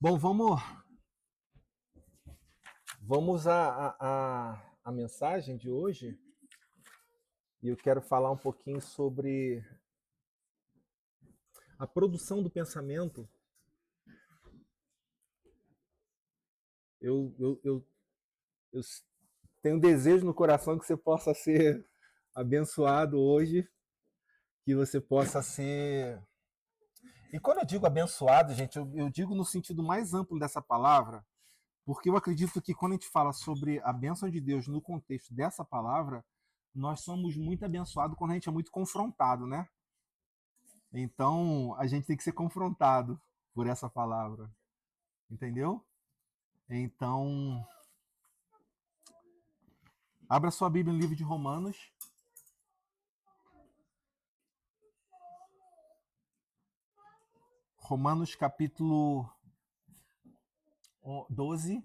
Bom, vamos à mensagem de hoje e eu quero falar um pouquinho sobre a produção do pensamento. Eu tenho um desejo no coração que você possa ser abençoado hoje, que você possa ser. E quando eu digo abençoado, gente, eu digo no sentido mais amplo dessa palavra, porque eu acredito que quando a gente fala sobre a bênção de Deus no contexto dessa palavra, nós somos muito abençoados quando a gente é muito confrontado, né? Então, a gente tem que ser confrontado por essa palavra, entendeu? Então, abra sua Bíblia no livro de Romanos. Romanos capítulo 12.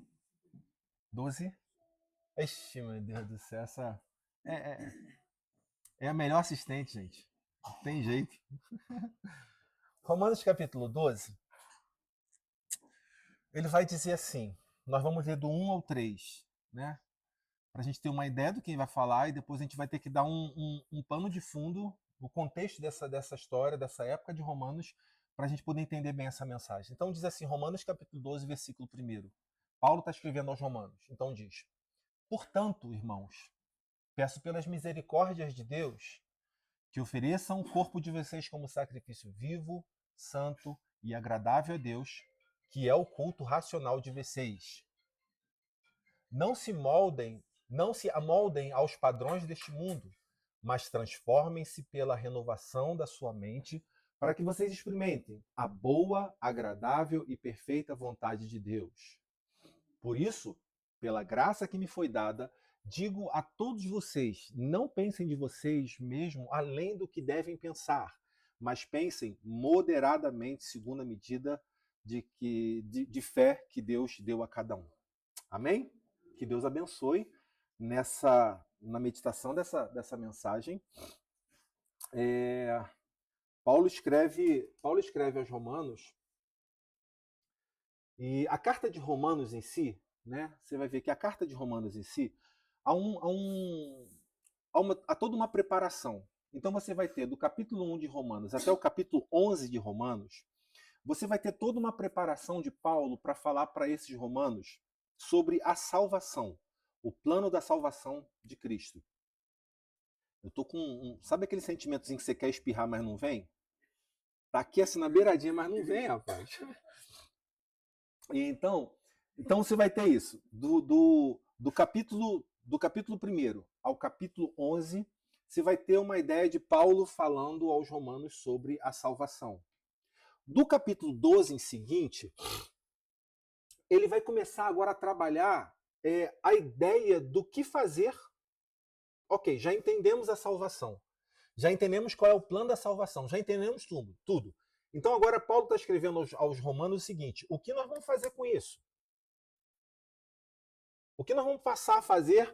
12. Ixi, meu Deus do céu, essa é, é, é a melhor assistente, gente. Não tem jeito. Romanos capítulo 12, ele vai dizer assim, nós vamos ler do 1 ao 3, né? Para a gente ter uma ideia do que vai falar e depois a gente vai ter que dar um pano de fundo, o contexto dessa história, dessa época de Romanos, para a gente poder entender bem essa mensagem. Então diz assim, Romanos capítulo 12, versículo 1. Paulo está escrevendo aos Romanos. Então diz, portanto, irmãos, peço pelas misericórdias de Deus que ofereçam o corpo de vocês como sacrifício vivo, santo e agradável a Deus, que é o culto racional de vocês. Não se amoldem aos padrões deste mundo, mas transformem-se pela renovação da sua mente, para que vocês experimentem a boa, agradável e perfeita vontade de Deus. Por isso, pela graça que me foi dada, digo a todos vocês, não pensem de vocês mesmo além do que devem pensar, mas pensem moderadamente segundo a medida de fé que Deus deu a cada um. Amém? Que Deus abençoe na meditação dessa mensagem. É, Paulo escreve aos Romanos, e a carta de Romanos em si, né? Você vai ver que a carta de Romanos em si há toda uma preparação. Então você vai ter do capítulo 1 de Romanos até o capítulo 11 de Romanos, você vai ter toda uma preparação de Paulo para falar para esses romanos sobre a salvação, o plano da salvação de Cristo. Eu tô com sabe aquele sentimentozinho que você quer espirrar, mas não vem? Tá aqui assim na beiradinha, mas não vem, rapaz. E então você vai ter isso. Do capítulo 1 ao capítulo 11, você vai ter uma ideia de Paulo falando aos romanos sobre a salvação. Do capítulo 12 em seguinte, ele vai começar agora a trabalhar a ideia do que fazer. Ok, já entendemos a salvação. Já entendemos qual é o plano da salvação. Já entendemos tudo. Então agora Paulo está escrevendo aos romanos o seguinte, o que nós vamos fazer com isso? O que nós vamos passar a fazer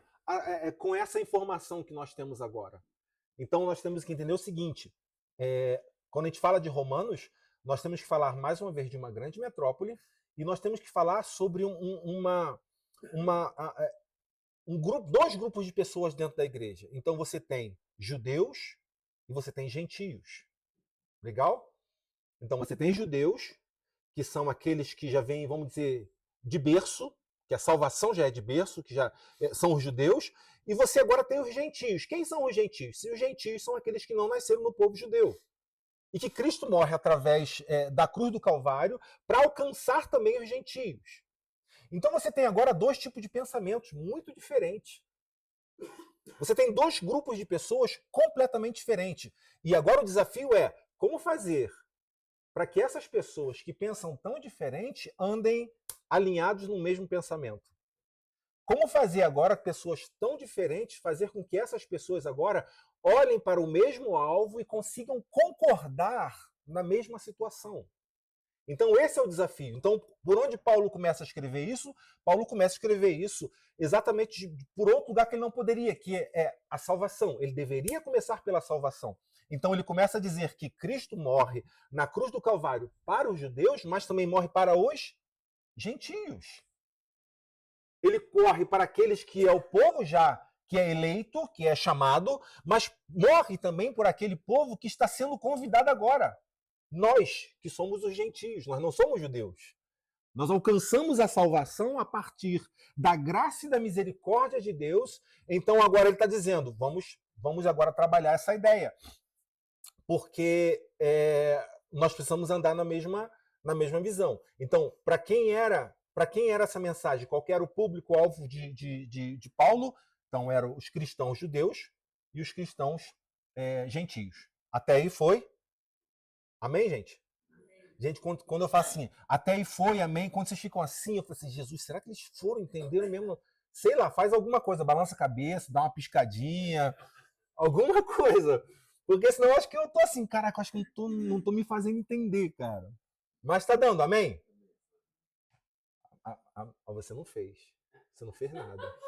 com essa informação que nós temos agora? Então nós temos que entender o seguinte, quando a gente fala de Romanos, nós temos que falar mais uma vez de uma grande metrópole e nós temos que falar sobre dois grupos de pessoas dentro da igreja. Então você tem judeus e você tem gentios. Legal? Então você tem judeus, que são aqueles que já vêm, vamos dizer, de berço, que a salvação já é de berço, que já são os judeus, e você agora tem os gentios. Quem são os gentios? Os gentios são aqueles que não nasceram no povo judeu. E que Cristo morre através da cruz do Calvário para alcançar também os gentios. Então você tem agora dois tipos de pensamentos muito diferentes. Você tem dois grupos de pessoas completamente diferentes. E agora o desafio é como fazer para que essas pessoas que pensam tão diferente andem alinhados no mesmo pensamento. Como fazer agora pessoas tão diferentes, fazer com que essas pessoas agora olhem para o mesmo alvo e consigam concordar na mesma situação. Então esse é o desafio. Então, por onde Paulo começa a escrever isso? Paulo começa a escrever isso exatamente por outro lugar que ele não poderia, que é a salvação. Ele deveria começar pela salvação. Então ele começa a dizer que Cristo morre na cruz do Calvário para os judeus, mas também morre para os gentios. Ele corre para aqueles que é o povo já, que é eleito, que é chamado, mas morre também por aquele povo que está sendo convidado agora. Nós, que somos os gentios, nós não somos judeus. Nós alcançamos a salvação a partir da graça e da misericórdia de Deus. Então agora ele está dizendo, vamos agora trabalhar essa ideia. Porque nós precisamos andar na mesma visão. Então, para quem era essa mensagem? Qual era o público-alvo de Paulo? Então, eram os cristãos judeus e os cristãos gentios. Até aí foi? Amém, gente? Gente, quando eu faço assim, até aí foi, amém. Quando vocês ficam assim, eu falo assim, Jesus, será que eles foram, entenderam mesmo? Sei lá, faz alguma coisa, balança a cabeça, dá uma piscadinha, alguma coisa. Porque senão eu acho que eu tô assim, caraca, eu acho que não tô me fazendo entender, cara. Mas tá dando, amém? Você não fez. Você não fez nada.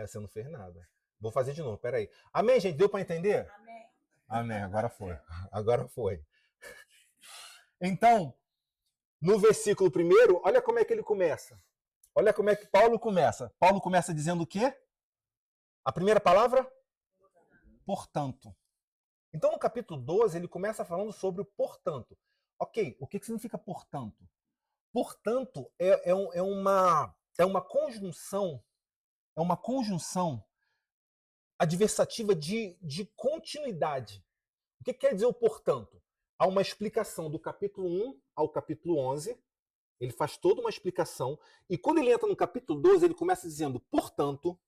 Você não fez nada. Vou fazer de novo, peraí. Amém, gente? Deu para entender? Amém. Amém, agora foi. Agora foi. Então, no versículo 1, olha como é que ele começa. Olha como é que Paulo começa. Paulo começa dizendo o quê? A primeira palavra? Portanto. Então, no capítulo 12, ele começa falando sobre o portanto. Ok, o que significa portanto? Portanto, é uma conjunção adversativa de continuidade. O que quer dizer o portanto? Há uma explicação do capítulo 1 ao capítulo 11, ele faz toda uma explicação, e quando ele entra no capítulo 12, ele começa dizendo, portanto.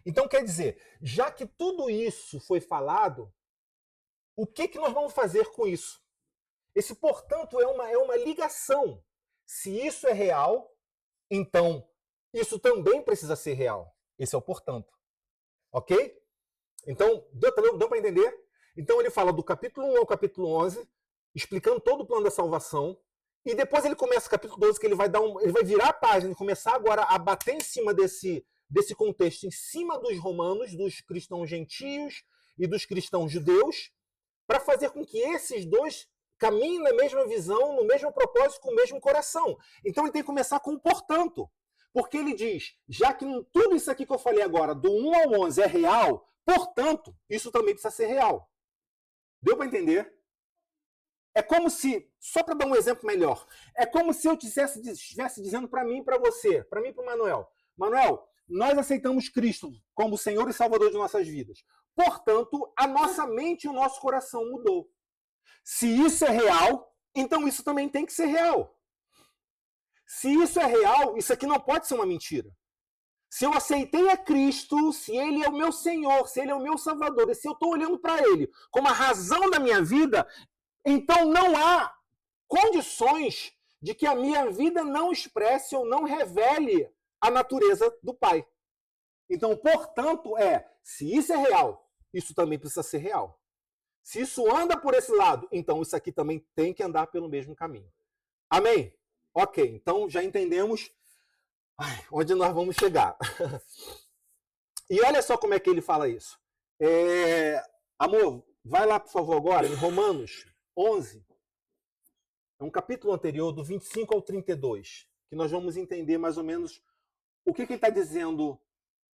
Então, quer dizer, já que tudo isso foi falado, o que nós vamos fazer com isso? Esse, portanto, é uma ligação. Se isso é real, então isso também precisa ser real. Esse é o portanto. Ok? Então, deu para entender? Então ele fala do capítulo 1 ao capítulo 11, explicando todo o plano da salvação, e depois ele começa o capítulo 12, que ele vai virar a página e começar agora a bater em cima desse contexto, em cima dos romanos, dos cristãos gentios e dos cristãos judeus, para fazer com que esses dois caminhem na mesma visão, no mesmo propósito, com o mesmo coração. Então ele tem que começar com o portanto. Porque ele diz, já que tudo isso aqui que eu falei agora, do 1 ao 11 é real, portanto, isso também precisa ser real. Deu para entender? É como se, só para dar um exemplo melhor, é como se eu estivesse dizendo para mim e para você, para mim e para o Manuel, Manuel, nós aceitamos Cristo como Senhor e Salvador de nossas vidas. Portanto, a nossa mente e o nosso coração mudou. Se isso é real, então isso também tem que ser real. Se isso é real, isso aqui não pode ser uma mentira. Se eu aceitei a Cristo, se Ele é o meu Senhor, se Ele é o meu Salvador, e se eu estou olhando para Ele como a razão da minha vida, então não há condições de que a minha vida não expresse ou não revele a natureza do Pai. Então, portanto, se isso é real, isso também precisa ser real. Se isso anda por esse lado, então isso aqui também tem que andar pelo mesmo caminho. Amém? Ok, então já entendemos onde nós vamos chegar. E olha só como é que ele fala isso. Amor, vai lá, por favor, agora, em Romanos 11. É um capítulo anterior, do 25 ao 32, que nós vamos entender mais ou menos o que ele está dizendo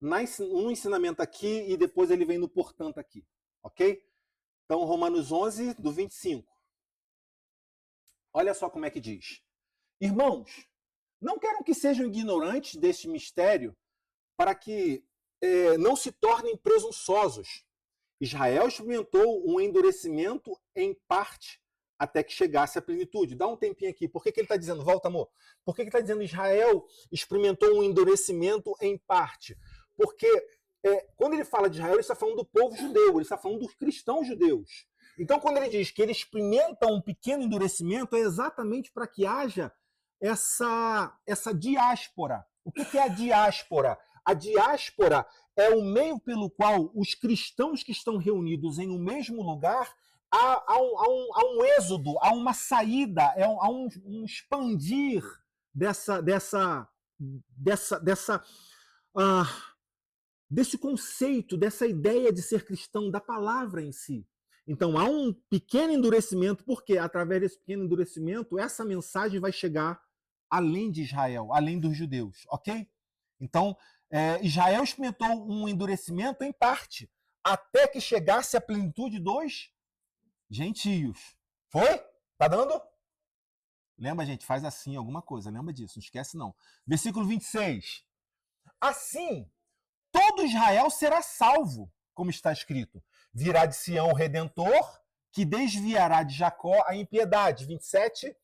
no ensinamento aqui e depois ele vem no portanto aqui. Ok? Então, Romanos 11, do 25. Olha só como é que diz. Irmãos, não quero que sejam ignorantes deste mistério para que não se tornem presunçosos. Israel experimentou um endurecimento em parte até que chegasse à plenitude. Dá um tempinho aqui. Por que ele está dizendo? Volta, amor. Por que ele está dizendo Israel experimentou um endurecimento em parte? Porque quando ele fala de Israel, ele está falando do povo judeu, ele está falando dos cristãos judeus. Então, quando ele diz que ele experimenta um pequeno endurecimento, é exatamente para que haja essa diáspora. O que é a diáspora? A diáspora é o meio pelo qual os cristãos que estão reunidos em um mesmo lugar há um êxodo, há uma saída, há um expandir desse conceito, dessa ideia de ser cristão, da palavra em si. Então há um pequeno endurecimento, porque através desse pequeno endurecimento, essa mensagem vai chegar além de Israel, além dos judeus, ok? Então, Israel experimentou um endurecimento em parte, até que chegasse a plenitude dos gentios. Foi? Tá dando? Lembra, gente? Faz assim alguma coisa. Lembra disso. Não esquece, não. Versículo 26. Assim, todo Israel será salvo, como está escrito. Virá de Sião o Redentor, que desviará de Jacó a impiedade. 27.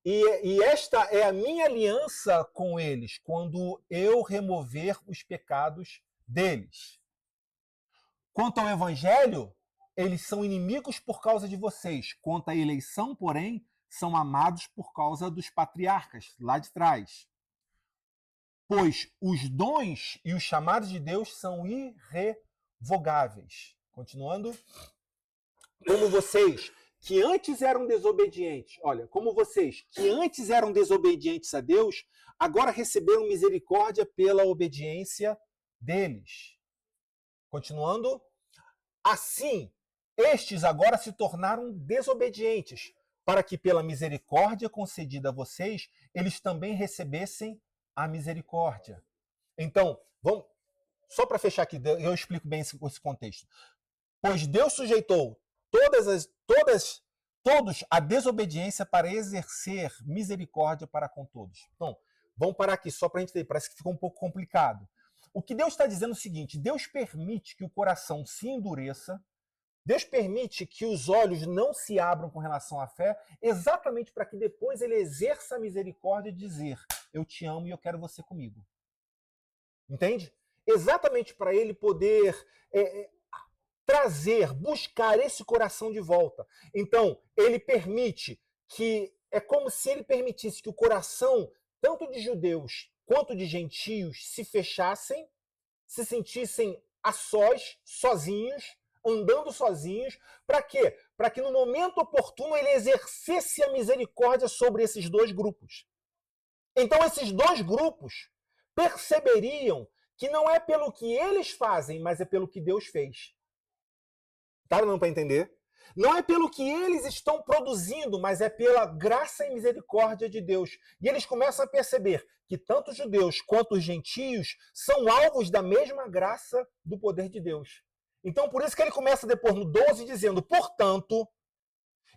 E esta é a minha aliança com eles, quando eu remover os pecados deles. Quanto ao evangelho, eles são inimigos por causa de vocês. Quanto à eleição, porém, são amados por causa dos patriarcas, lá de trás. Pois os dons e os chamados de Deus são irrevogáveis. Continuando. Como vocês, que antes eram desobedientes, olha, como vocês, que antes eram desobedientes a Deus, agora receberam misericórdia pela obediência deles. Continuando. Assim, estes agora se tornaram desobedientes, para que pela misericórdia concedida a vocês, eles também recebessem a misericórdia. Então, vamos, só para fechar aqui, eu explico bem esse contexto. Pois Deus sujeitou todos a desobediência para exercer misericórdia para com todos. Então, vamos parar aqui só para a gente ver, parece que ficou um pouco complicado. O que Deus está dizendo é o seguinte: Deus permite que o coração se endureça, Deus permite que os olhos não se abram com relação à fé, exatamente para que depois ele exerça a misericórdia e dizer: eu te amo e eu quero você comigo. Entende? Exatamente para ele poder trazer, buscar esse coração de volta. Então, ele permite que, é como se ele permitisse que o coração, tanto de judeus quanto de gentios, se fechassem, se sentissem a sós, sozinhos, andando sozinhos. Para quê? Para que no momento oportuno ele exercesse a misericórdia sobre esses dois grupos. Então esses dois grupos perceberiam que não é pelo que eles fazem, mas é pelo que Deus fez. Tá dando para entender? Não é pelo que eles estão produzindo, mas é pela graça e misericórdia de Deus. E eles começam a perceber que tanto os judeus quanto os gentios são alvos da mesma graça do poder de Deus. Então, por isso que ele começa depois no 12 dizendo, portanto...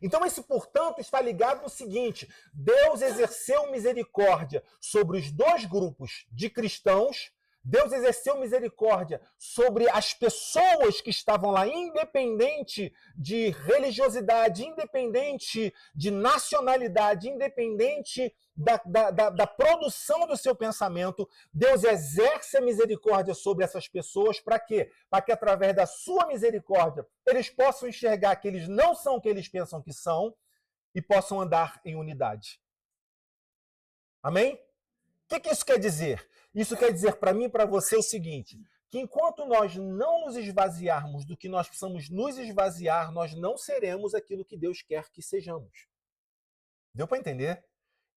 Então, esse portanto está ligado no seguinte: Deus exerceu misericórdia sobre os dois grupos de cristãos, Deus exerceu misericórdia sobre as pessoas que estavam lá, independente de religiosidade, independente de nacionalidade, independente da produção do seu pensamento. Deus exerce a misericórdia sobre essas pessoas para quê? Para que através da sua misericórdia eles possam enxergar que eles não são o que eles pensam que são e possam andar em unidade. Amém? O que isso quer dizer? Isso quer dizer para mim e para você o seguinte: que enquanto nós não nos esvaziarmos do que nós precisamos nos esvaziar, nós não seremos aquilo que Deus quer que sejamos. Deu para entender?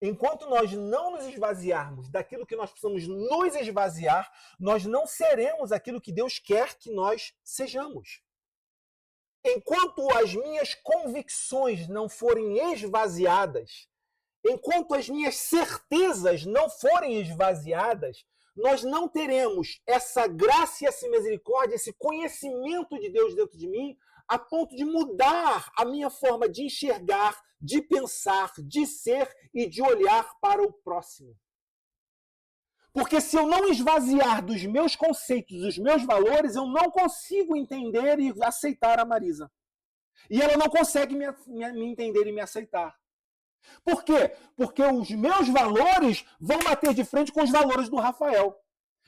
Enquanto nós não nos esvaziarmos daquilo que nós precisamos nos esvaziar, nós não seremos aquilo que Deus quer que nós sejamos. Enquanto as minhas convicções não forem esvaziadas, enquanto as minhas certezas não forem esvaziadas, nós não teremos essa graça e essa misericórdia, esse conhecimento de Deus dentro de mim, a ponto de mudar a minha forma de enxergar, de pensar, de ser e de olhar para o próximo. Porque se eu não esvaziar dos meus conceitos, dos meus valores, eu não consigo entender e aceitar a Marisa. E ela não consegue me entender e me aceitar. Por quê? Porque os meus valores vão bater de frente com os valores do Rafael.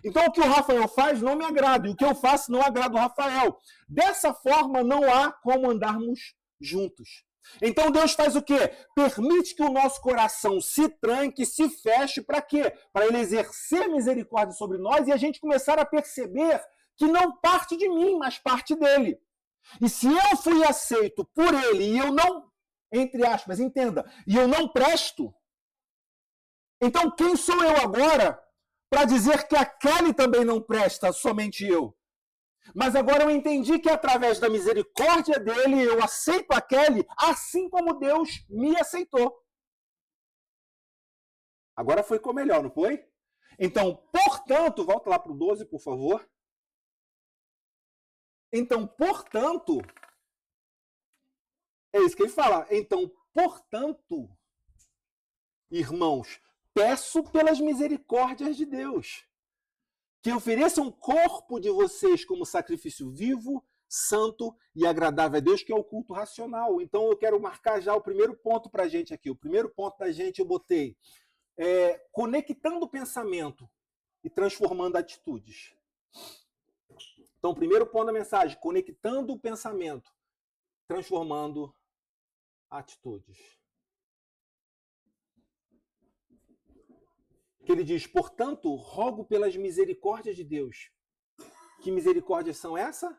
Então o que o Rafael faz não me agrada, e o que eu faço não agrada o Rafael. Dessa forma não há como andarmos juntos. Então Deus faz o quê? Permite que o nosso coração se tranque, se feche, para quê? Para ele exercer misericórdia sobre nós e a gente começar a perceber que não parte de mim, mas parte dele. E se eu fui aceito por ele e eu não, entre aspas, entenda, e eu não presto, então quem sou eu agora para dizer que a Kelly também não presta, somente eu? Mas agora eu entendi que através da misericórdia dele eu aceito a Kelly assim como Deus me aceitou. Agora ficou melhor, não foi? Então, portanto, volta lá para o 12, por favor. Então, portanto, é isso que ele fala. Então, portanto, irmãos, peço pelas misericórdias de Deus, que ofereçam o corpo de vocês como sacrifício vivo, santo e agradável a Deus, que é o culto racional. Então, eu quero marcar já o primeiro ponto para a gente aqui. O primeiro ponto da gente eu botei conectando o pensamento e transformando atitudes. Então, o primeiro ponto da mensagem, conectando o pensamento, transformando atitudes. Que ele diz, portanto, rogo pelas misericórdias de Deus. Que misericórdias são essas?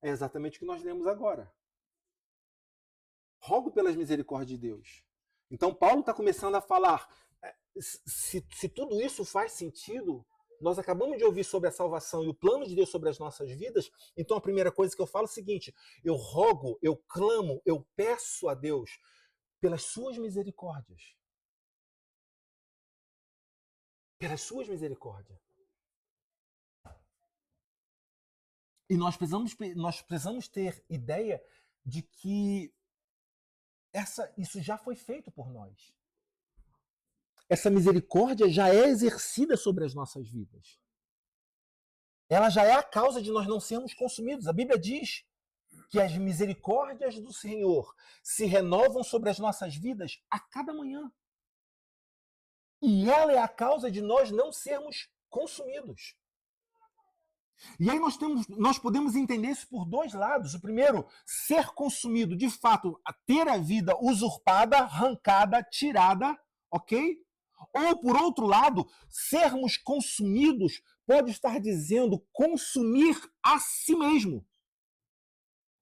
É exatamente o que nós lemos agora. Rogo pelas misericórdias de Deus. Então, Paulo está começando a falar, se tudo isso faz sentido, nós acabamos de ouvir sobre a salvação e o plano de Deus sobre as nossas vidas, então a primeira coisa que eu falo é o seguinte, eu rogo, eu clamo, eu peço a Deus pelas suas misericórdias. Pelas suas misericórdias. E nós precisamos ter ideia de que isso já foi feito por nós. Essa misericórdia já é exercida sobre as nossas vidas. Ela já é a causa de nós não sermos consumidos. A Bíblia diz que as misericórdias do Senhor se renovam sobre as nossas vidas a cada manhã. E ela é a causa de nós não sermos consumidos. E aí nós podemos entender isso por dois lados. O primeiro, ser consumido, de fato, ter a vida usurpada, arrancada, tirada, ok? Ou, por outro lado, sermos consumidos pode estar dizendo consumir a si mesmo.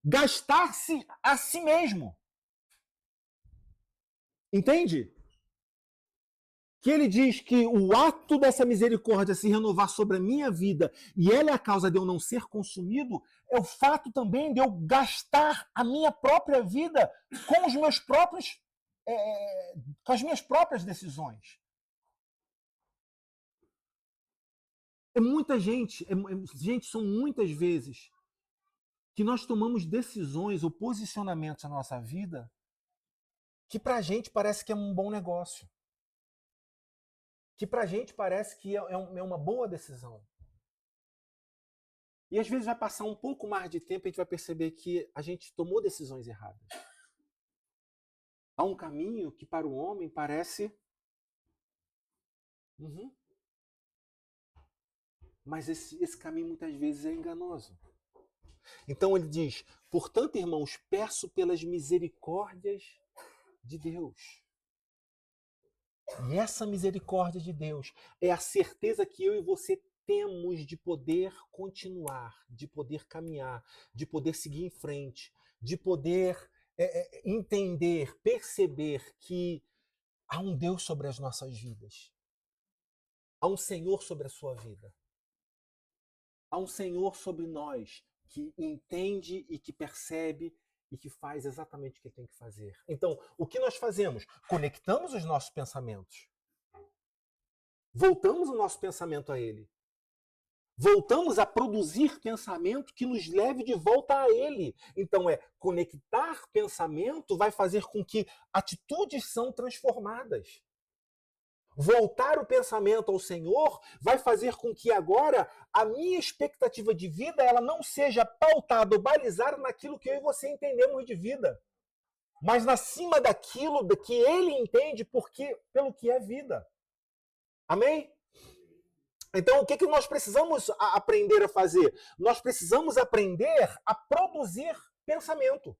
Gastar-se a si mesmo. Entende? Que ele diz que o ato dessa misericórdia se renovar sobre a minha vida e ela é a causa de eu não ser consumido, é o fato também de eu gastar a minha própria vida com os meus próprios, com as minhas próprias decisões. São muitas vezes que nós tomamos decisões ou posicionamentos na nossa vida que pra gente parece que é um bom negócio. Que pra gente parece que é uma boa decisão. E às vezes vai passar um pouco mais de tempo e a gente vai perceber que a gente tomou decisões erradas. Há um caminho que para o homem parece... Mas esse caminho muitas vezes é enganoso. Então ele diz, portanto, irmãos, peço pelas misericórdias de Deus. E essa misericórdia de Deus é a certeza que eu e você temos de poder continuar, de poder caminhar, de poder seguir em frente, de poder entender, perceber que há um Deus sobre as nossas vidas. Há um Senhor sobre a sua vida. Há um Senhor sobre nós que entende e que percebe e que faz exatamente o que ele tem que fazer. Então, o que nós fazemos? Conectamos os nossos pensamentos. Voltamos o nosso pensamento a ele. Voltamos a produzir pensamento que nos leve de volta a ele. Então, conectar pensamento vai fazer com que atitudes são transformadas. Voltar o pensamento ao Senhor vai fazer com que agora a minha expectativa de vida ela não seja pautada ou balizada naquilo que eu e você entendemos de vida, mas acima daquilo que Ele entende pelo que é vida. Amém? Então, o que nós precisamos aprender a fazer? Nós precisamos aprender a produzir pensamento.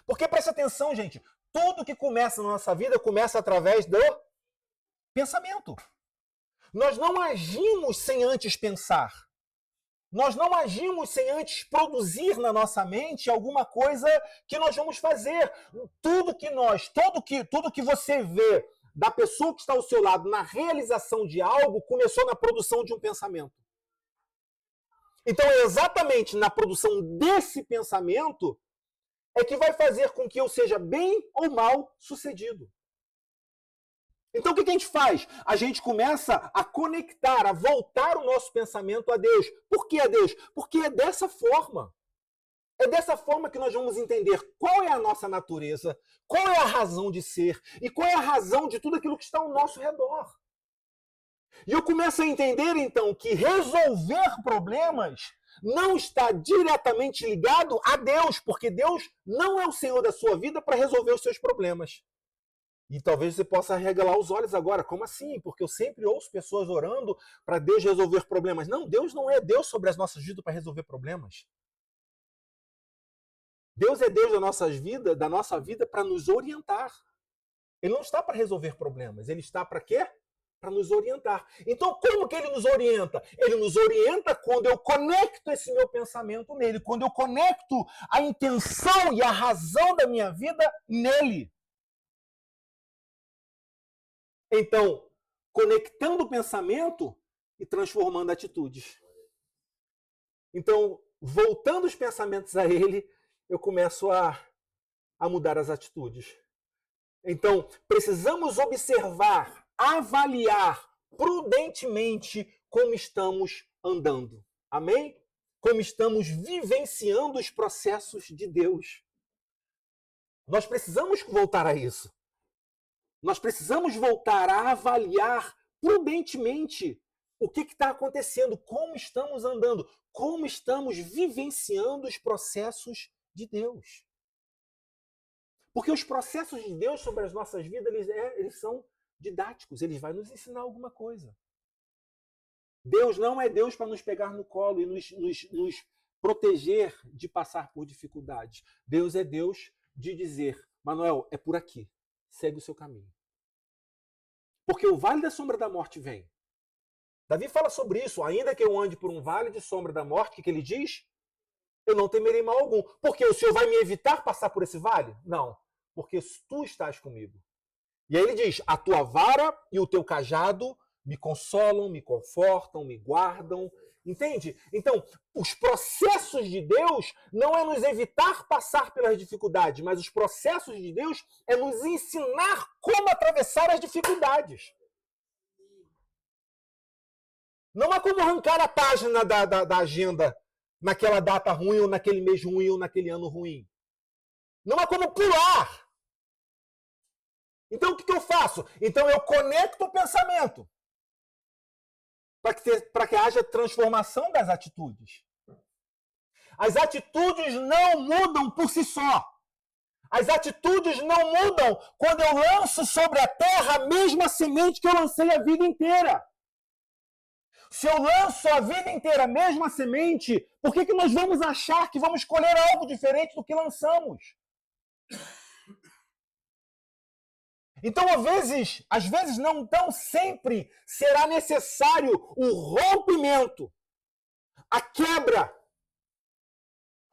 Porque, presta atenção, gente, tudo que começa na nossa vida começa através do pensamento. Nós não agimos sem antes pensar. Nós não agimos sem antes produzir na nossa mente alguma coisa que nós vamos fazer. Tudo que você vê da pessoa que está ao seu lado na realização de algo começou na produção de um pensamento. Então, é exatamente na produção desse pensamento é que vai fazer com que eu seja bem ou mal sucedido. Então o que a gente faz? A gente começa a conectar, a voltar o nosso pensamento a Deus. Por que a Deus? Porque é dessa forma. É dessa forma que nós vamos entender qual é a nossa natureza, qual é a razão de ser e qual é a razão de tudo aquilo que está ao nosso redor. E eu começo a entender, então, que resolver problemas não está diretamente ligado a Deus, porque Deus não é o Senhor da sua vida para resolver os seus problemas. E talvez você possa arregalar os olhos agora. Como assim? Porque eu sempre ouço pessoas orando para Deus resolver problemas. Não, Deus não é Deus sobre as nossas vidas para resolver problemas. Deus é Deus da nossa vida para nos orientar. Ele não está para resolver problemas. Ele está para quê? Para nos orientar. Então, como que ele nos orienta? Ele nos orienta quando eu conecto esse meu pensamento nele, quando eu conecto a intenção e a razão da minha vida nele. Então, conectando o pensamento e transformando atitudes. Então, voltando os pensamentos a ele, eu começo a mudar as atitudes. Então, precisamos observar, avaliar prudentemente como estamos andando. Amém? Como estamos vivenciando os processos de Deus. Nós precisamos voltar a isso. Nós precisamos voltar a avaliar prudentemente o que está acontecendo, como estamos andando, como estamos vivenciando os processos de Deus. Porque os processos de Deus sobre as nossas vidas, eles são didáticos, eles vão nos ensinar alguma coisa. Deus não é Deus para nos pegar no colo e nos proteger de passar por dificuldades. Deus é Deus de dizer, Manuel, é por aqui, segue o seu caminho. Porque o vale da sombra da morte vem. Davi fala sobre isso, ainda que eu ande por um vale de sombra da morte, o que ele diz? Eu não temerei mal algum. Porque o Senhor vai me evitar passar por esse vale? Não, porque tu estás comigo. E aí ele diz, a tua vara e o teu cajado me consolam, me confortam, me guardam. Entende? Então, os processos de Deus não é nos evitar passar pelas dificuldades, mas os processos de Deus é nos ensinar como atravessar as dificuldades. Não é como arrancar a página da agenda naquela data ruim, ou naquele mês ruim, ou naquele ano ruim. Não é como pular. Então, o que eu faço? Então, eu conecto o pensamento para que haja transformação das atitudes. As atitudes não mudam por si só. As atitudes não mudam quando eu lanço sobre a terra a mesma semente que eu lancei a vida inteira. Se eu lanço a vida inteira a mesma semente, por que nós vamos achar que vamos colher algo diferente do que lançamos? Então, às vezes não tão sempre será necessário o rompimento, a quebra,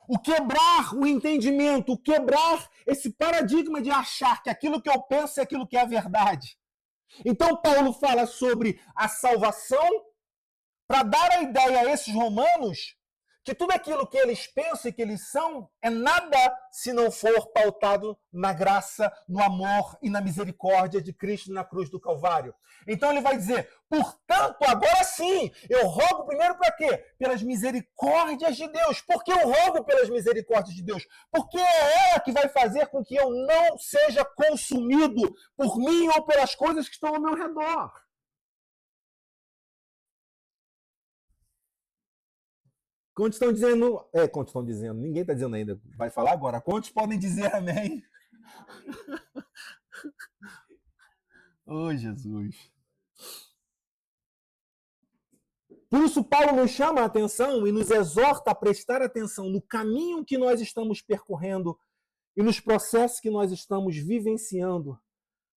o quebrar o entendimento, o quebrar esse paradigma de achar que aquilo que eu penso é aquilo que é a verdade. Então, Paulo fala sobre a salvação para dar a ideia a esses romanos que tudo aquilo que eles pensam e que eles são é nada se não for pautado na graça, no amor e na misericórdia de Cristo na cruz do Calvário. Então ele vai dizer, portanto, agora sim, eu rogo primeiro para quê? Pelas misericórdias de Deus. Por que eu rogo pelas misericórdias de Deus? Porque é ela que vai fazer com que eu não seja consumido por mim ou pelas coisas que estão ao meu redor. Quantos estão dizendo? Quantos estão dizendo? Ninguém está dizendo ainda. Vai falar agora. Quantos podem dizer amém? Oh, Jesus. Por isso, Paulo nos chama a atenção e nos exorta a prestar atenção no caminho que nós estamos percorrendo e nos processos que nós estamos vivenciando.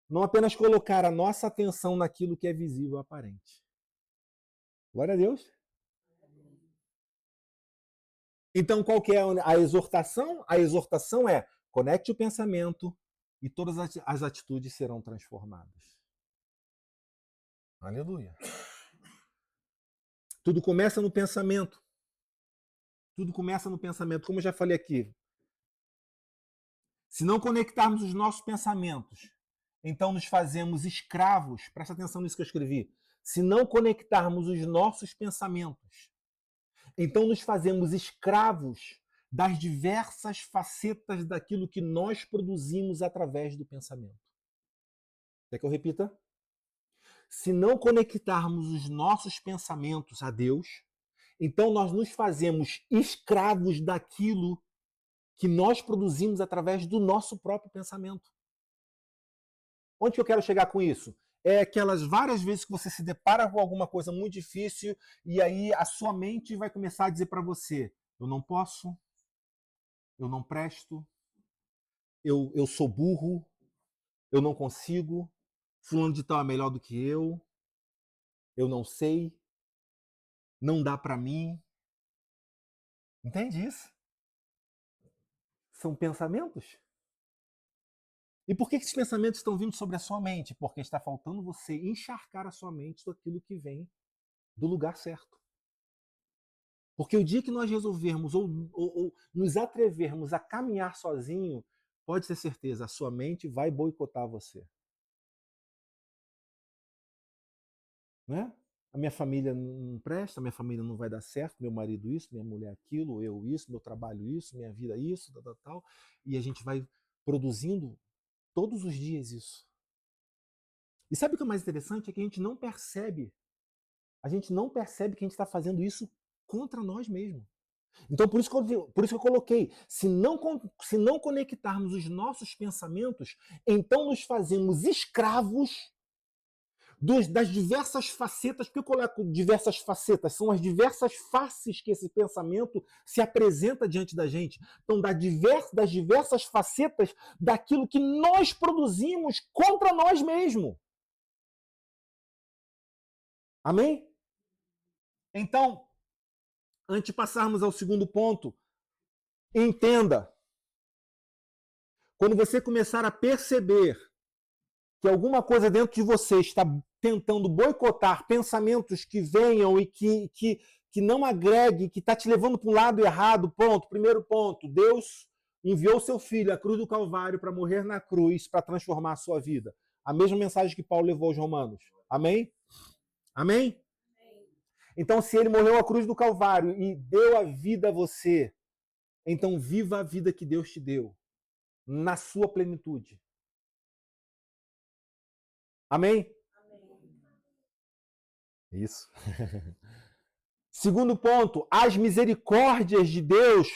Não apenas colocar a nossa atenção naquilo que é visível e aparente. Glória a Deus. Então, qual que é a exortação? A exortação é: conecte o pensamento e todas as atitudes serão transformadas. Aleluia. Tudo começa no pensamento. Tudo começa no pensamento, como eu já falei aqui. Se não conectarmos os nossos pensamentos então nos fazemos escravos, presta atenção nisso que eu escrevi, se não conectarmos os nossos pensamentos, então nos fazemos escravos das diversas facetas daquilo que nós produzimos através do pensamento. Quer que eu repita? Se não conectarmos os nossos pensamentos a Deus, então nós nos fazemos escravos daquilo que nós produzimos através do nosso próprio pensamento. Onde que eu quero chegar com isso? É aquelas várias vezes que você se depara com alguma coisa muito difícil e aí a sua mente vai começar a dizer para você: eu não posso, eu não presto, eu sou burro, eu não consigo, fulano de tal é melhor do que eu não sei, não dá para mim. Entende isso? São pensamentos. E por que esses pensamentos estão vindo sobre a sua mente? Porque está faltando você encharcar a sua mente daquilo que vem do lugar certo. Porque o dia que nós resolvermos ou nos atrevermos a caminhar sozinho, pode ter certeza, a sua mente vai boicotar você. Né? A minha família não presta, a minha família não vai dar certo, meu marido isso, minha mulher aquilo, eu isso, meu trabalho isso, minha vida isso, tal. E a gente vai produzindo todos os dias isso. E sabe o que é mais interessante? É que a gente não percebe. A gente não percebe que a gente está fazendo isso contra nós mesmos. Então, por isso que eu coloquei, se não conectarmos os nossos pensamentos, então nos fazemos escravos das diversas facetas. Por que eu coloco diversas facetas? São as diversas faces que esse pensamento se apresenta diante da gente. Então, das diversas facetas daquilo que nós produzimos contra nós mesmos. Amém? Então, antes de passarmos ao segundo ponto, entenda. Quando você começar a perceber que alguma coisa dentro de você está tentando boicotar pensamentos que venham e que não agregue, que está te levando para um lado errado, ponto. Primeiro ponto, Deus enviou seu filho à cruz do Calvário para morrer na cruz, para transformar a sua vida. A mesma mensagem que Paulo levou aos Romanos. Amém? Amém? Então, se ele morreu à cruz do Calvário e deu a vida a você, então viva a vida que Deus te deu, na sua plenitude. Amém? Isso. Segundo ponto, as misericórdias de Deus,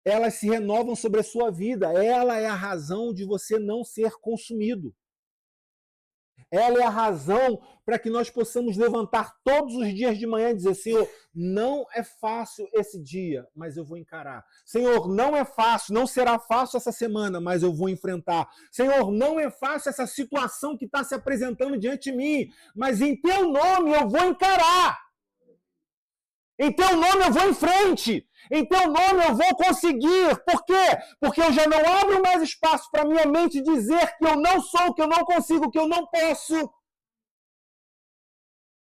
elas se renovam sobre a sua vida. Ela é a razão de você não ser consumido. Ela é a razão para que nós possamos levantar todos os dias de manhã e dizer: Senhor, não é fácil esse dia, mas eu vou encarar. Senhor, não é fácil, não será fácil essa semana, mas eu vou enfrentar. Senhor, não é fácil essa situação que está se apresentando diante de mim, mas em teu nome eu vou encarar. Em teu nome eu vou em frente. Em teu nome eu vou conseguir. Por quê? Porque eu já não abro mais espaço para minha mente dizer que eu não sou, que eu não consigo, que eu não posso.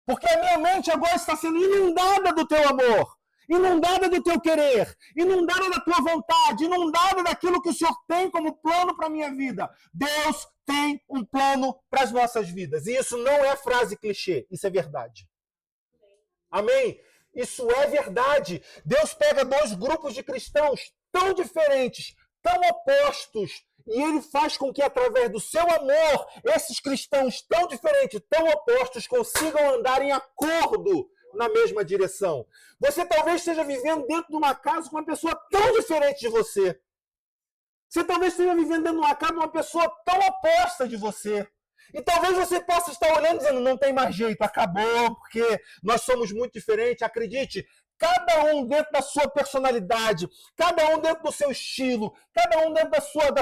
Porque a minha mente agora está sendo inundada do teu amor, inundada do teu querer, inundada da tua vontade, inundada daquilo que o Senhor tem como plano para a minha vida. Deus tem um plano para as nossas vidas. E isso não é frase clichê, isso é verdade. Amém? Isso é verdade. Deus pega dois grupos de cristãos tão diferentes, tão opostos, e ele faz com que, através do seu amor, esses cristãos tão diferentes, tão opostos, consigam andar em acordo na mesma direção. Você talvez esteja vivendo dentro de uma casa com uma pessoa tão diferente de você. Você talvez esteja vivendo dentro de uma casa com uma pessoa tão oposta de você. E talvez você possa estar olhando e dizendo: não tem mais jeito, acabou, porque nós somos muito diferentes. Acredite, cada um dentro da sua personalidade, cada um dentro do seu estilo, cada um dentro da sua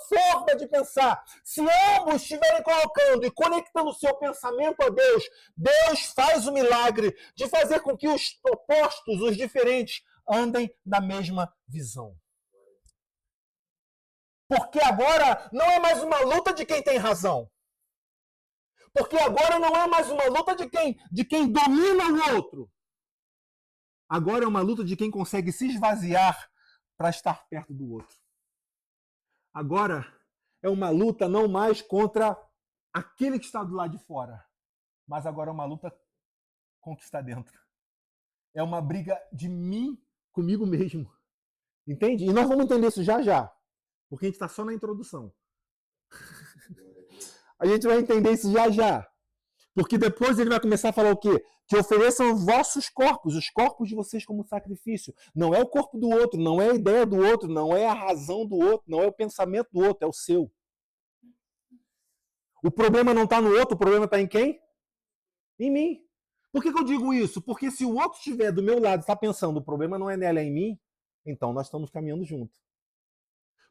forma de pensar. Se ambos estiverem colocando e conectando o seu pensamento a Deus, Deus faz o milagre de fazer com que os opostos, os diferentes, andem na mesma visão. Porque agora não é mais uma luta de quem tem razão. Porque agora não é mais uma luta de quem domina o outro. Agora é uma luta de quem consegue se esvaziar para estar perto do outro. Agora é uma luta não mais contra aquele que está do lado de fora, mas agora é uma luta com o que está dentro. É uma briga de mim comigo mesmo. Entende? E nós vamos entender isso já já, porque a gente está só na introdução. A gente vai entender isso já já. Porque depois ele vai começar a falar o quê? Que ofereçam os vossos corpos, os corpos de vocês como sacrifício. Não é o corpo do outro, não é a ideia do outro, não é a razão do outro, não é o pensamento do outro, é o seu. O problema não está no outro, o problema está em quem? Em mim. Por que eu digo isso? Porque se o outro estiver do meu lado e está pensando, o problema não é nela, é em mim, então nós estamos caminhando junto.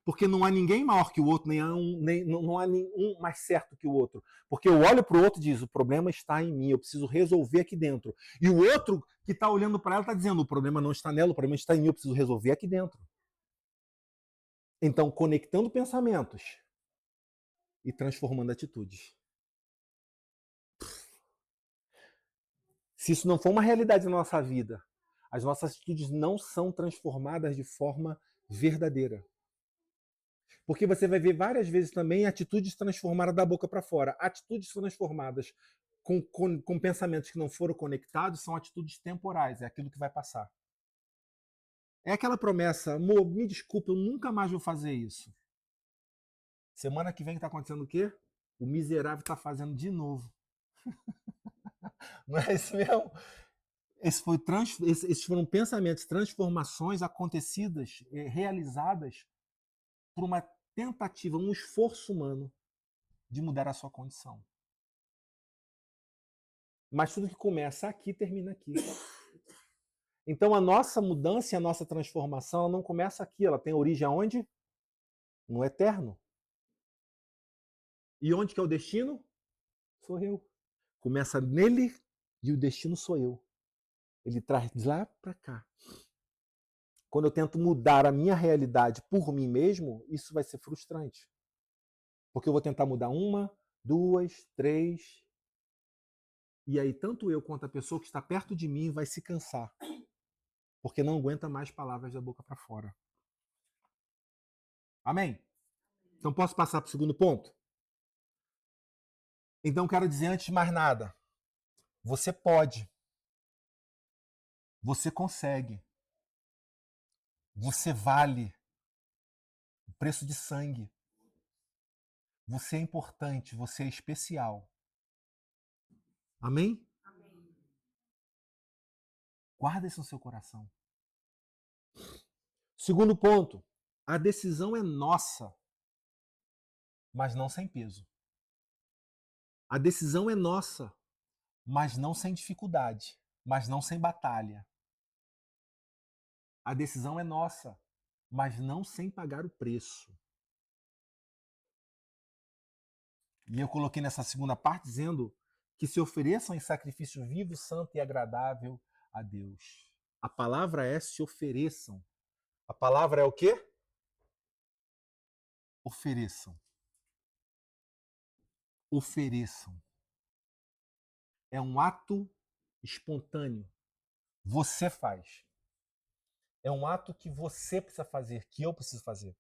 Porque não há ninguém maior que o outro, não há nenhum mais certo que o outro. Porque eu olho para o outro e diz, o problema está em mim, eu preciso resolver aqui dentro. E o outro que está olhando para ela está dizendo, o problema não está nela, o problema está em mim, eu preciso resolver aqui dentro. Então, conectando pensamentos e transformando atitudes. Se isso não for uma realidade na nossa vida, as nossas atitudes não são transformadas de forma verdadeira. Porque você vai ver várias vezes também atitudes transformadas da boca para fora. Atitudes transformadas com pensamentos que não foram conectados são atitudes temporais, é aquilo que vai passar. É aquela promessa, amor, me desculpa, eu nunca mais vou fazer isso. Semana que vem está acontecendo o quê? O miserável está fazendo de novo. Não é isso mesmo? Esses foram pensamentos, transformações acontecidas, realizadas por uma tentativa, um esforço humano de mudar a sua condição. Mas tudo que começa aqui termina aqui. Então a nossa mudança e a nossa transformação ela não começa aqui, ela tem origem aonde? No eterno. E onde que é o destino? Sou eu. Começa nele e o destino sou eu. Ele traz de lá para cá. Quando eu tento mudar a minha realidade por mim mesmo, isso vai ser frustrante. Porque eu vou tentar mudar uma, duas, três. E aí tanto eu quanto a pessoa que está perto de mim vai se cansar. Porque não aguenta mais palavras da boca para fora. Amém? Então posso passar para o segundo ponto? Então quero dizer antes de mais nada, você pode, você consegue, você vale o preço de sangue, você é importante, você é especial. Amém? Amém. Guarda isso no seu coração. Segundo ponto, a decisão é nossa, mas não sem peso. A decisão é nossa, mas não sem dificuldade, mas não sem batalha. A decisão é nossa, mas não sem pagar o preço. E eu coloquei nessa segunda parte dizendo que se ofereçam em sacrifício vivo, santo e agradável a Deus. A palavra é se ofereçam. A palavra é o quê? Ofereçam. Ofereçam. É um ato espontâneo. Você faz. É um ato que você precisa fazer, que eu preciso fazer.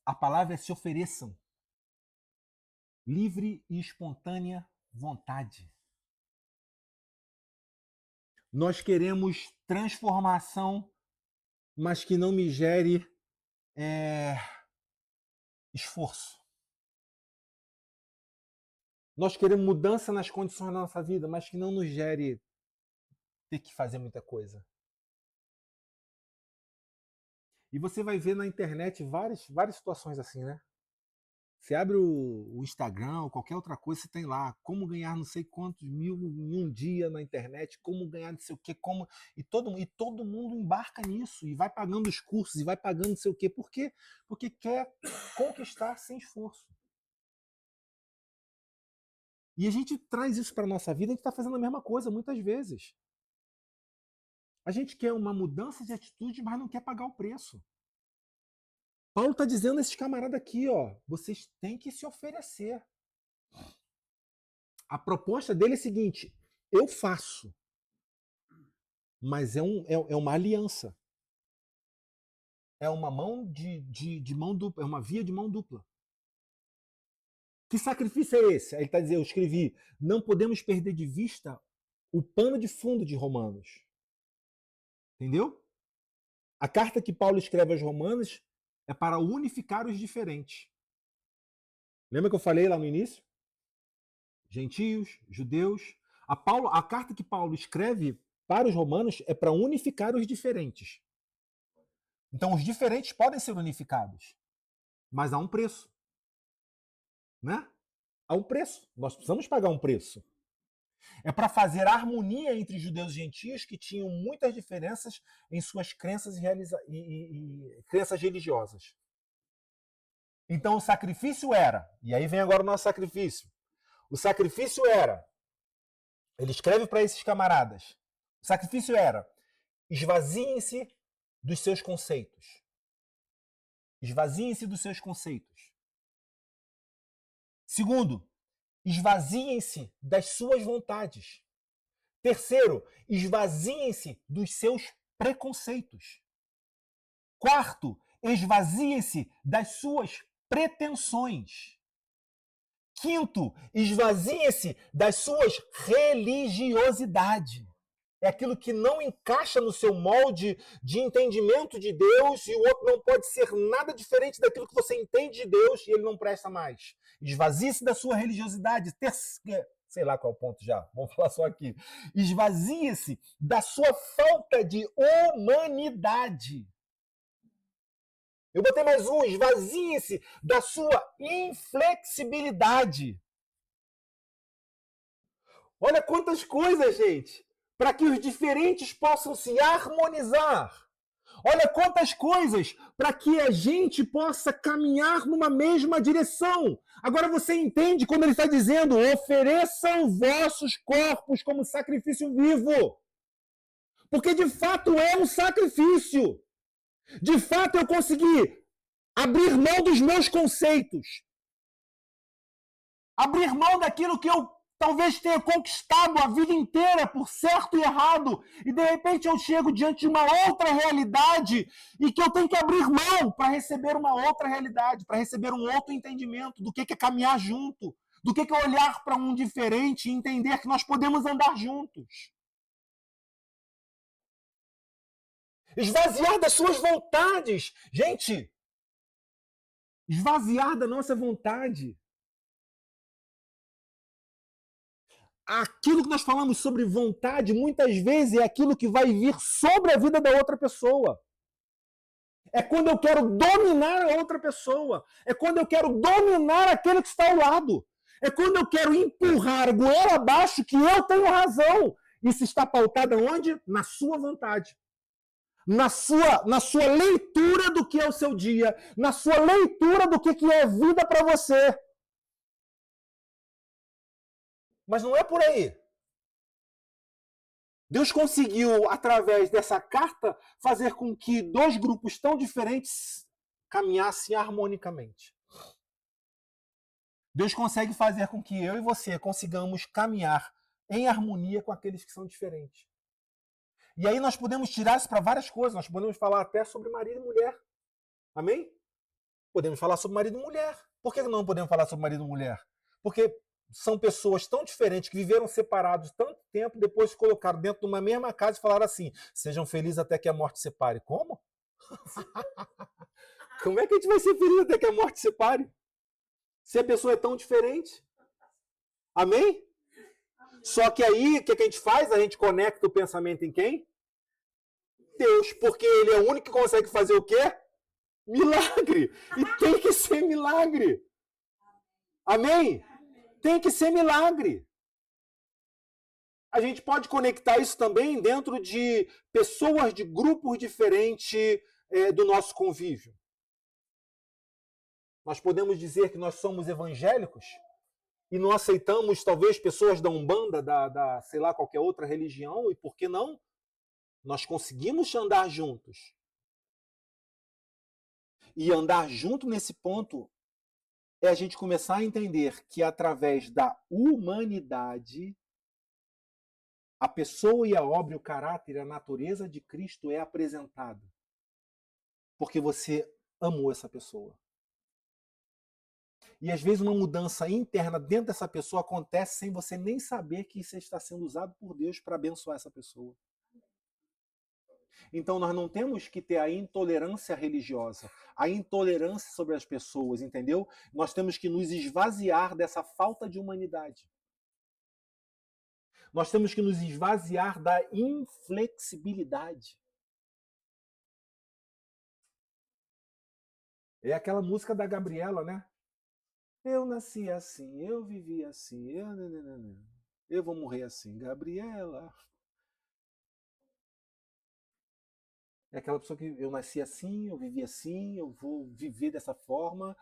A palavra é se ofereçam. Livre e espontânea vontade. Nós queremos transformação, mas que não me gere esforço. Nós queremos mudança nas condições da nossa vida, mas que não nos gere ter que fazer muita coisa. E você vai ver na internet várias situações assim, né? Você abre o Instagram ou qualquer outra coisa, você tem lá como ganhar não sei quantos mil em um dia na internet, como ganhar não sei o quê, como. E todo mundo embarca nisso e vai pagando os cursos e vai pagando não sei o quê. Por quê? Porque quer conquistar sem esforço. E a gente traz isso para a nossa vida, a gente está fazendo a mesma coisa muitas vezes. A gente quer uma mudança de atitude, mas não quer pagar o preço. Paulo está dizendo a esses camaradas aqui, ó, vocês têm que se oferecer. A proposta dele é a seguinte: eu faço. mas é uma aliança. É uma mão de mão dupla, é uma via de mão dupla. Que sacrifício é esse? Aí ele está dizendo, eu escrevi, não podemos perder de vista o pano de fundo de Romanos. Entendeu? A carta que Paulo escreve aos Romanos é para unificar os diferentes. Lembra que eu falei lá no início? Gentios, judeus. A carta que Paulo escreve para os romanos é para unificar os diferentes. Então, os diferentes podem ser unificados, mas há um preço. Né? Há um preço. Nós precisamos pagar um preço. É para fazer harmonia entre judeus e gentios que tinham muitas diferenças em suas crenças e crenças religiosas. Então, o sacrifício era, e aí vem agora o nosso sacrifício. O sacrifício era, ele escreve para esses camaradas, o sacrifício era, esvaziem-se dos seus conceitos. Esvaziem-se dos seus conceitos. Segundo, esvaziem-se das suas vontades. Terceiro, esvaziem-se dos seus preconceitos. Quarto, esvaziem-se das suas pretensões. Quinto, esvaziem-se das suas religiosidades. É aquilo que não encaixa no seu molde de entendimento de Deus e o outro não pode ser nada diferente daquilo que você entende de Deus e ele não presta mais. Esvazie-se da sua religiosidade. Sei lá qual é o ponto já, vamos falar só aqui. Esvazie-se da sua falta de humanidade. Eu botei mais um, esvazie-se da sua inflexibilidade. Olha quantas coisas, gente, para que os diferentes possam se harmonizar. Olha quantas coisas para que a gente possa caminhar numa mesma direção. Agora você entende quando ele está dizendo: ofereçam vossos corpos como sacrifício vivo. Porque de fato é um sacrifício. De fato eu consegui abrir mão dos meus conceitos. Abrir mão daquilo que eu talvez tenha conquistado a vida inteira por certo e errado, e de repente eu chego diante de uma outra realidade e que eu tenho que abrir mão para receber uma outra realidade, para receber um outro entendimento do que é caminhar junto, do que é olhar para um diferente e entender que nós podemos andar juntos. Esvaziar das suas vontades. Gente, esvaziar da nossa vontade. Aquilo que nós falamos sobre vontade, muitas vezes é aquilo que vai vir sobre a vida da outra pessoa. É quando eu quero dominar a outra pessoa. É quando eu quero dominar aquele que está ao lado. É quando eu quero empurrar goela abaixo que eu tenho razão. Isso está pautado onde? Na sua vontade. Na sua leitura do que é o seu dia. Na sua leitura do que é vida para você. Mas não é por aí. Deus conseguiu, através dessa carta, fazer com que dois grupos tão diferentes caminhassem harmonicamente. Deus consegue fazer com que eu e você consigamos caminhar em harmonia com aqueles que são diferentes. E aí nós podemos tirar isso para várias coisas. Nós podemos falar até sobre marido e mulher. Amém? Podemos falar sobre marido e mulher. Por que não podemos falar sobre marido e mulher? Porque são pessoas tão diferentes que viveram separados tanto tempo, depois se colocaram dentro de uma mesma casa e falaram assim: sejam felizes até que a morte separe. Como? Como é que a gente vai ser feliz até que a morte separe? Se a pessoa é tão diferente. Amém? Só que aí, o que a gente faz? A gente conecta o pensamento em quem? Deus, porque ele é o único que consegue fazer o quê? Milagre. E tem que ser milagre. Amém? Tem que ser milagre. A gente pode conectar isso também dentro de pessoas de grupos diferentes do nosso convívio. Nós podemos dizer que nós somos evangélicos e não aceitamos talvez pessoas da Umbanda, da sei lá, qualquer outra religião, e por que não? Nós conseguimos andar juntos. E andar junto nesse ponto é a gente começar a entender que através da humanidade a pessoa e a obra, o caráter e a natureza de Cristo é apresentada. Porque você amou essa pessoa. E às vezes uma mudança interna dentro dessa pessoa acontece sem você nem saber que você está sendo usado por Deus para abençoar essa pessoa. Então nós não temos que ter a intolerância religiosa, a intolerância sobre as pessoas, entendeu? Nós temos que nos esvaziar dessa falta de humanidade. Nós temos que nos esvaziar da inflexibilidade. É aquela música da Gabriela, né? Eu nasci assim, eu vivi assim, eu vou morrer assim, Gabriela. É aquela pessoa que eu nasci assim, eu vivi assim, eu vou viver dessa forma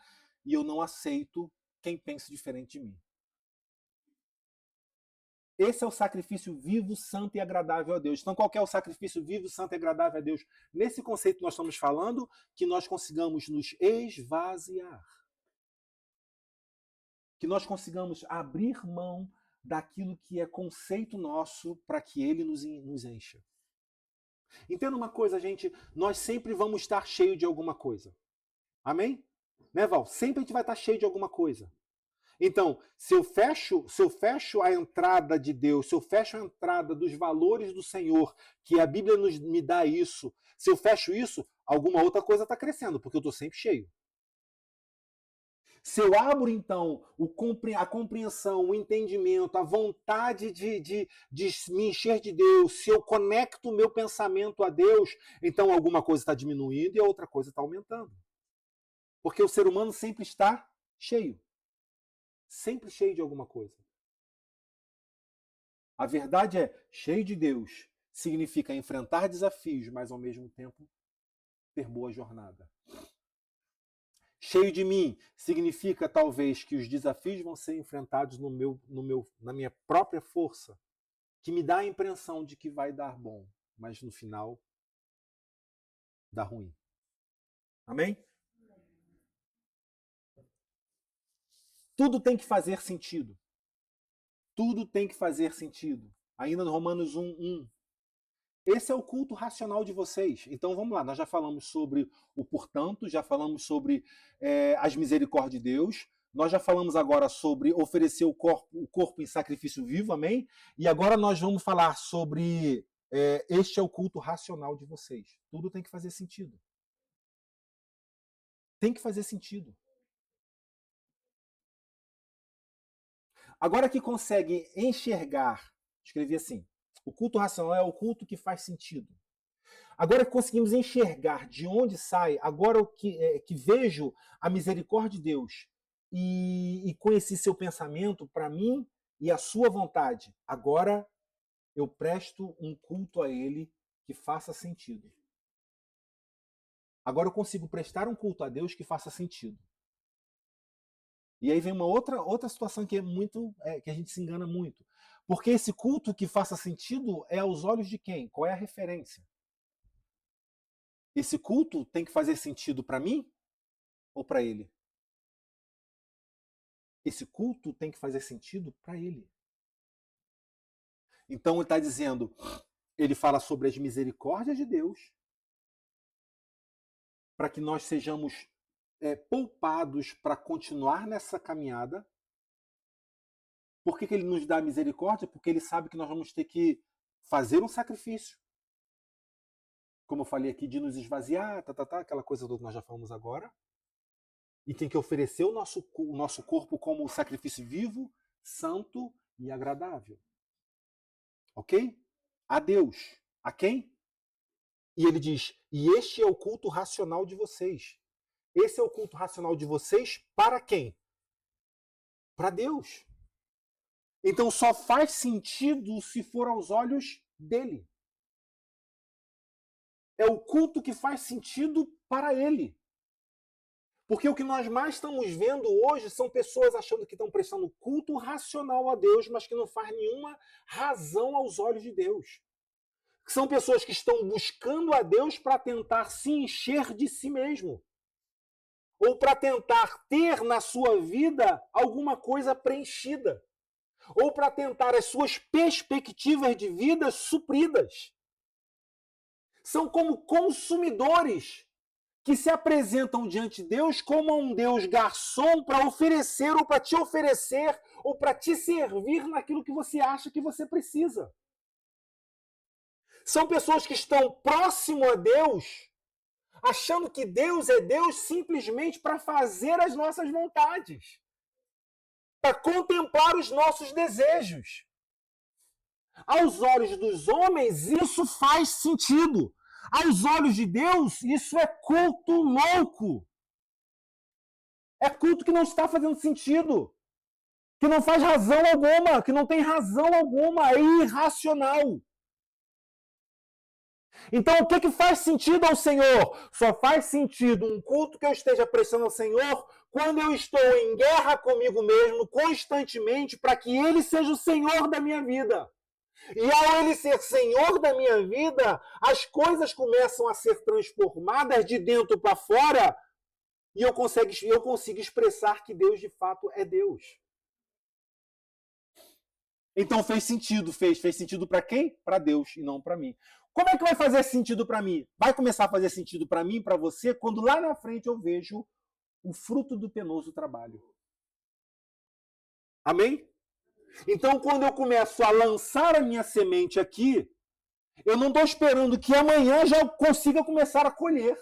e eu não aceito quem pensa diferente de mim. Esse é o sacrifício vivo, santo e agradável a Deus. Então, qual é o sacrifício vivo, santo e agradável a Deus? Nesse conceito que nós estamos falando, que nós consigamos nos esvaziar. Que nós consigamos abrir mão daquilo que é conceito nosso para que ele nos encha. Entenda uma coisa, gente, nós sempre vamos estar cheio de alguma coisa. Amém? Né, Val? Sempre a gente vai estar cheio de alguma coisa. Então, se eu fecho a entrada de Deus, se eu fecho a entrada dos valores do Senhor, que a Bíblia me dá isso, se eu fecho isso, alguma outra coisa está crescendo, porque eu estou sempre cheio. Se eu abro, então, a compreensão, o entendimento, a vontade de me encher de Deus, se eu conecto o meu pensamento a Deus, então alguma coisa está diminuindo e a outra coisa está aumentando. Porque o ser humano sempre está cheio. Sempre cheio de alguma coisa. A verdade é, cheio de Deus significa enfrentar desafios, mas ao mesmo tempo ter boa jornada. Cheio de mim significa talvez que os desafios vão ser enfrentados na minha própria força, que me dá a impressão de que vai dar bom, mas no final dá ruim. Amém? Tudo tem que fazer sentido. Tudo tem que fazer sentido. Ainda no Romanos 1:1. Esse é o culto racional de vocês. Então vamos lá, nós já falamos sobre o portanto, já falamos sobre as misericórdias de Deus, nós já falamos agora sobre oferecer o corpo em sacrifício vivo, amém? E agora nós vamos falar sobre este é o culto racional de vocês. Tudo tem que fazer sentido. Tem que fazer sentido. Agora que consegue enxergar, escrevi assim, o culto racional é o culto que faz sentido. Agora que conseguimos enxergar de onde sai, agora que vejo a misericórdia de Deus e conheci seu pensamento para mim e a sua vontade, agora eu presto um culto a Ele que faça sentido. Agora eu consigo prestar um culto a Deus que faça sentido. E aí vem uma outra situação que é muito que a gente se engana muito. Porque esse culto que faça sentido é aos olhos de quem? Qual é a referência? Esse culto tem que fazer sentido para mim ou para ele? Esse culto tem que fazer sentido para ele. Então ele está dizendo, ele fala sobre as misericórdias de Deus, para que nós sejamos poupados para continuar nessa caminhada. Por que ele nos dá misericórdia? Porque ele sabe que nós vamos ter que fazer um sacrifício. Como eu falei aqui, de nos esvaziar, aquela coisa que nós já falamos agora. E tem que oferecer o nosso corpo como sacrifício vivo, santo e agradável. Ok? A Deus. A quem? E ele diz, e este é o culto racional de vocês. Esse é o culto racional de vocês para quem? Para Deus. Então só faz sentido se for aos olhos dele. É o culto que faz sentido para ele. Porque o que nós mais estamos vendo hoje são pessoas achando que estão prestando culto racional a Deus, mas que não faz nenhuma razão aos olhos de Deus. São pessoas que estão buscando a Deus para tentar se encher de si mesmo. Ou para tentar ter na sua vida alguma coisa preenchida. ou para tentar as suas perspectivas de vida supridas. São como consumidores que se apresentam diante de Deus como um Deus garçom para oferecer ou para te oferecer ou para te servir naquilo que você acha que você precisa. São pessoas que estão próximo a Deus, achando que Deus é Deus simplesmente para fazer as nossas vontades, para contemplar os nossos desejos. Aos olhos dos homens, isso faz sentido. Aos olhos de Deus, isso é culto louco. É culto que não está fazendo sentido. Que não faz razão alguma, que não tem razão alguma, é irracional. Então, o que faz sentido ao Senhor? Só faz sentido um culto que eu esteja prestando ao Senhor quando eu estou em guerra comigo mesmo, constantemente, para que Ele seja o Senhor da minha vida. E ao Ele ser Senhor da minha vida, as coisas começam a ser transformadas de dentro para fora e eu consigo expressar que Deus de fato é Deus. Então fez sentido, fez sentido para quem? Para Deus e não para mim. Como é que vai fazer sentido para mim? Vai começar a fazer sentido para mim, para você, quando lá na frente eu vejo o fruto do penoso trabalho. Amém? Então, quando eu começo a lançar a minha semente aqui, eu não estou esperando que amanhã já consiga começar a colher.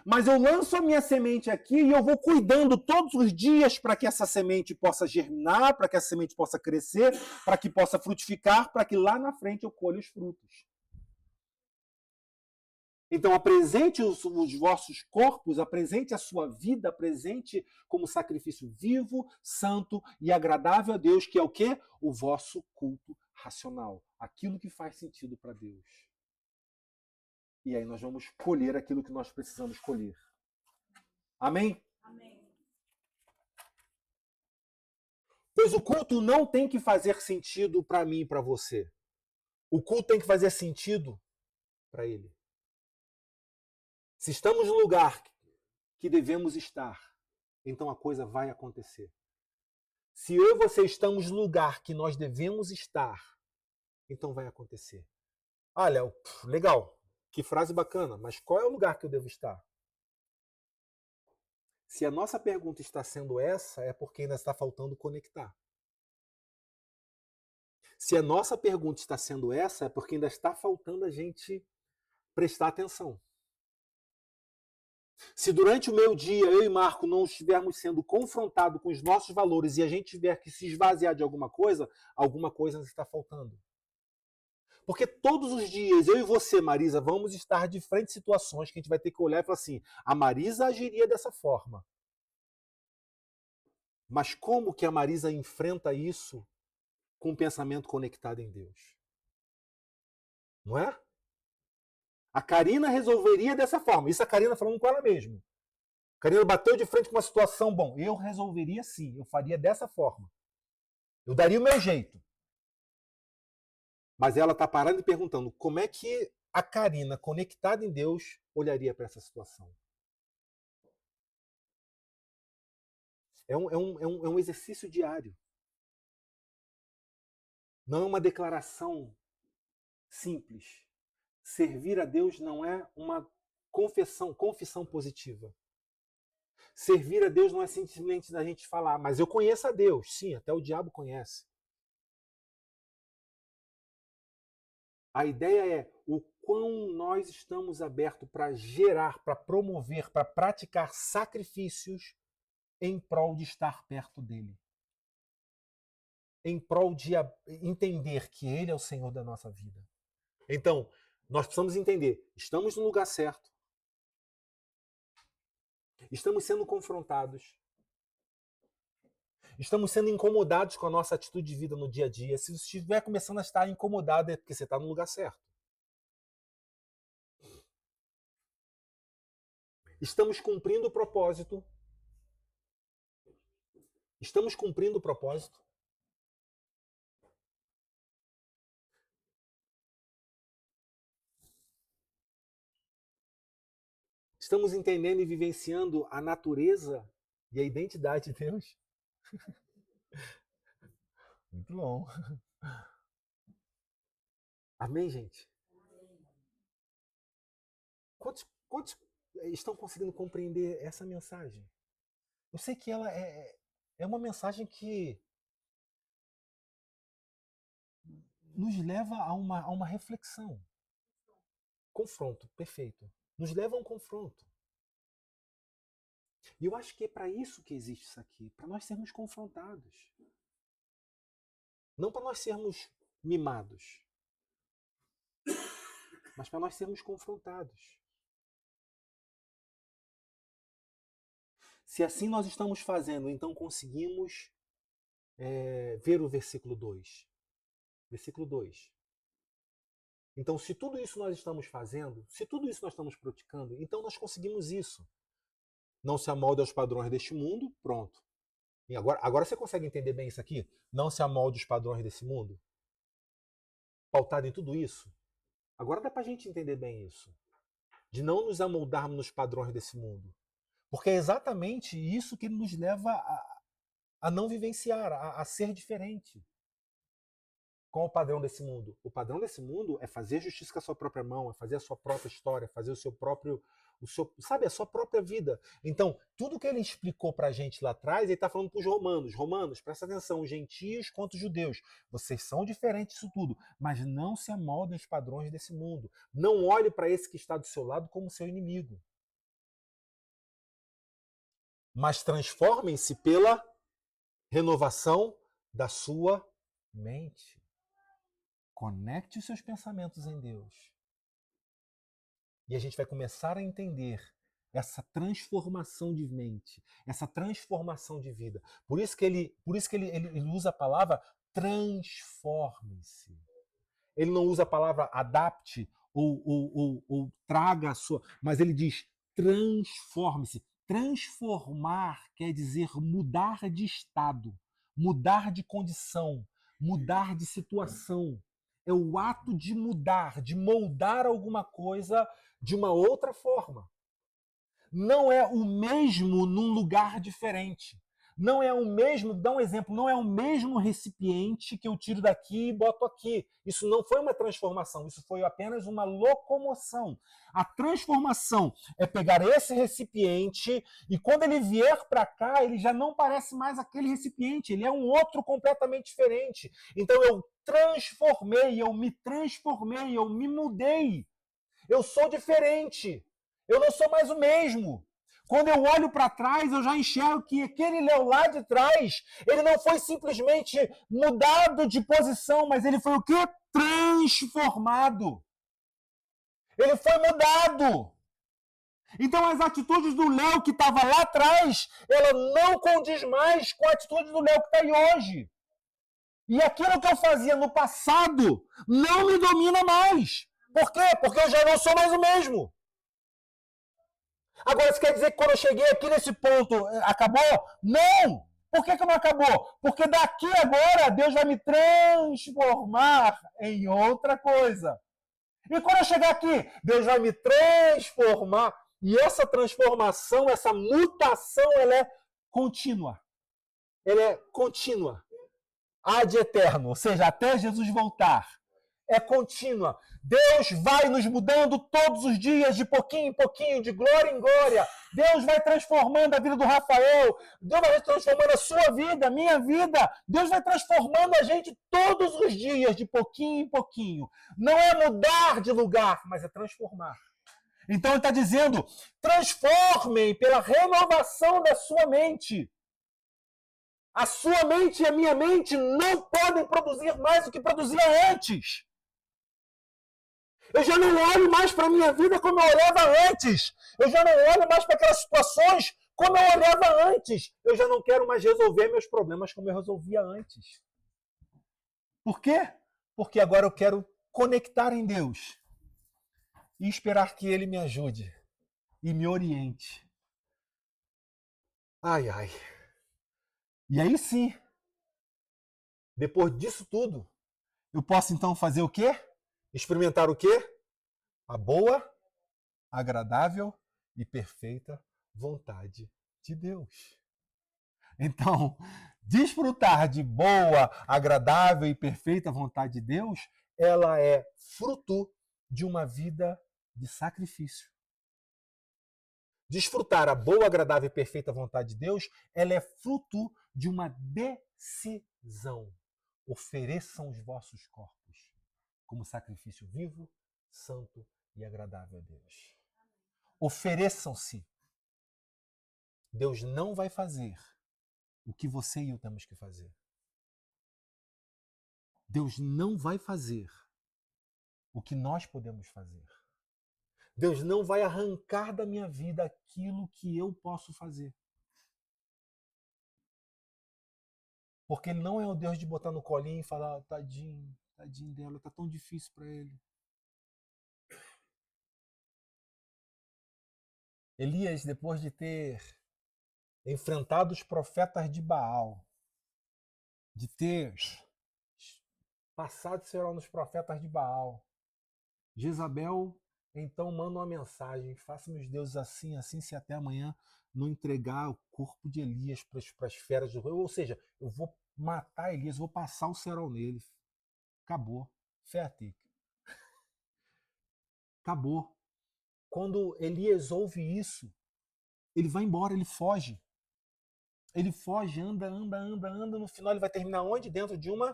Mas eu lanço a minha semente aqui e eu vou cuidando todos os dias para que essa semente possa germinar, para que essa semente possa crescer, para que possa frutificar, para que lá na frente eu colhe os frutos. Então, apresente os vossos corpos, apresente a sua vida, apresente como sacrifício vivo, santo e agradável a Deus, que é o quê? O vosso culto racional. Aquilo que faz sentido para Deus. E aí nós vamos colher aquilo que nós precisamos colher. Amém? Amém. Pois o culto não tem que fazer sentido para mim e para você. O culto tem que fazer sentido para Ele. Se estamos no lugar que devemos estar, então a coisa vai acontecer. Se eu e você estamos no lugar que nós devemos estar, então vai acontecer. Olha, legal, que frase bacana, mas qual é o lugar que eu devo estar? Se a nossa pergunta está sendo essa, é porque ainda está faltando conectar. Se a nossa pergunta está sendo essa, é porque ainda está faltando a gente prestar atenção. Se durante o meu dia, eu e Marco não estivermos sendo confrontados com os nossos valores e a gente tiver que se esvaziar de alguma coisa está faltando. Porque todos os dias, eu e você, Marisa, vamos estar de frente a situações que a gente vai ter que olhar e falar assim, a Marisa agiria dessa forma. Mas como que a Marisa enfrenta isso com um pensamento conectado em Deus? Não é? A Karina resolveria dessa forma. Isso a Karina falando com ela mesma. A Karina bateu de frente com uma situação, bom, eu resolveria sim, eu faria dessa forma. Eu daria o meu jeito. Mas ela está parando e perguntando como é que a Karina, conectada em Deus, olharia para essa situação. É um exercício diário. Não é uma declaração simples. Servir a Deus não é uma confissão positiva. Servir a Deus não é simplesmente da gente falar, mas eu conheço a Deus. Sim, até o diabo conhece. A ideia é o quão nós estamos abertos para gerar, para promover, para praticar sacrifícios em prol de estar perto dele. Em prol de entender que ele é o Senhor da nossa vida. Então, nós precisamos entender, estamos no lugar certo. Estamos sendo confrontados. Estamos sendo incomodados com a nossa atitude de vida no dia a dia. Se você estiver começando a estar incomodado, é porque você está no lugar certo. Estamos cumprindo o propósito. Estamos cumprindo o propósito. Estamos entendendo e vivenciando a natureza e a identidade de Deus. Muito bom. Amém, gente? Quantos estão conseguindo compreender essa mensagem? Eu sei que ela é uma mensagem que nos leva a uma reflexão. Confronto, perfeito. Nos leva a um confronto. E eu acho que é para isso que existe isso aqui, para nós sermos confrontados. Não para nós sermos mimados, mas para nós sermos confrontados. Se assim nós estamos fazendo, então conseguimos ver o versículo 2. Versículo 2. Então, se tudo isso nós estamos fazendo, se tudo isso nós estamos praticando, então nós conseguimos isso. Não se amolde aos padrões deste mundo, pronto. E agora você consegue entender bem isso aqui? Não se amolde aos padrões desse mundo? Pautado em tudo isso? Agora dá pra gente entender bem isso. De não nos amoldarmos nos padrões desse mundo. Porque é exatamente isso que nos leva a não vivenciar, a ser diferente. Qual é o padrão desse mundo? O padrão desse mundo é fazer justiça com a sua própria mão, é fazer a sua própria história, fazer o seu próprio, sabe, a sua própria vida. Então, tudo que ele explicou pra gente lá atrás, ele está falando para os romanos. Romanos, presta atenção, os gentios quanto os judeus. Vocês são diferentes disso tudo, mas não se amoldem aos padrões desse mundo. Não olhe para esse que está do seu lado como seu inimigo. Mas transformem-se pela renovação da sua mente. Conecte os seus pensamentos em Deus. E a gente vai começar a entender essa transformação de mente, essa transformação de vida. Por isso que ele usa a palavra transforme-se. Ele não usa a palavra adapte ou traga a sua, mas ele diz transforme-se. Transformar quer dizer mudar de estado, mudar de condição, mudar de situação. É o ato de mudar, de moldar alguma coisa de uma outra forma. Não é o mesmo num lugar diferente. Não é o mesmo, dá um exemplo, não é o mesmo recipiente que eu tiro daqui e boto aqui. Isso não foi uma transformação, isso foi apenas uma locomoção. A transformação é pegar esse recipiente e quando ele vier para cá, ele já não parece mais aquele recipiente, ele é um outro completamente diferente. Então eu transformei, eu me transformei, eu me mudei. Eu sou diferente. Eu não sou mais o mesmo. Quando eu olho para trás, eu já enxergo que aquele Léo lá de trás, ele não foi simplesmente mudado de posição, mas ele foi o quê? Transformado. Ele foi mudado. Então as atitudes do Léo que estava lá atrás, ela não condiz mais com a atitude do Léo que está aí hoje. E aquilo que eu fazia no passado não me domina mais. Por quê? Porque eu já não sou mais o mesmo. Agora, isso quer dizer que quando eu cheguei aqui nesse ponto, acabou? Não! Por que não acabou? Porque daqui agora Deus vai me transformar em outra coisa. E quando eu chegar aqui, Deus vai me transformar. E essa transformação, essa mutação, ela é contínua. Ela é contínua. Ad eterno, ou seja, até Jesus voltar. É contínua. Deus vai nos mudando todos os dias, de pouquinho em pouquinho, de glória em glória. Deus vai transformando a vida do Rafael. Deus vai transformando a sua vida, a minha vida. Deus vai transformando a gente todos os dias, de pouquinho em pouquinho. Não é mudar de lugar, mas é transformar. Então ele está dizendo, transformem pela renovação da sua mente. A sua mente e a minha mente não podem produzir mais do que produzia antes. Eu já não olho mais para a minha vida como eu olhava antes. Eu já não olho mais para aquelas situações como eu olhava antes. Eu já não quero mais resolver meus problemas como eu resolvia antes. Por quê? Porque agora eu quero conectar em Deus e esperar que Ele me ajude e me oriente. Ai, ai. E aí sim, depois disso tudo, eu posso então fazer o quê? Experimentar o quê? A boa, agradável e perfeita vontade de Deus. Então, desfrutar de boa, agradável e perfeita vontade de Deus, ela é fruto de uma vida de sacrifício. Desfrutar a boa, agradável e perfeita vontade de Deus, ela é fruto de uma decisão. Ofereçam os vossos corpos como sacrifício vivo, santo e agradável a Deus. Ofereçam-se. Deus não vai fazer o que você e eu temos que fazer. Deus não vai fazer o que nós podemos fazer. Deus não vai arrancar da minha vida aquilo que eu posso fazer. Porque Ele não é o Deus de botar no colinho e falar, tadinho, tadinho dela, tá tão difícil para ele. Elias, depois de ter enfrentado os profetas de Baal, de ter passado seu nos profetas de Baal, Jezabel então manda uma mensagem: faça-me os deuses assim, assim, se até amanhã não entregar o corpo de Elias para as feras do rio. Ou seja, eu vou matar Elias, vou passar o cerol nele. Acabou. Fertig. Acabou. Quando Elias ouve isso, ele vai embora, ele foge. Ele foge, anda, anda, anda, anda. No final ele vai terminar onde? Dentro de uma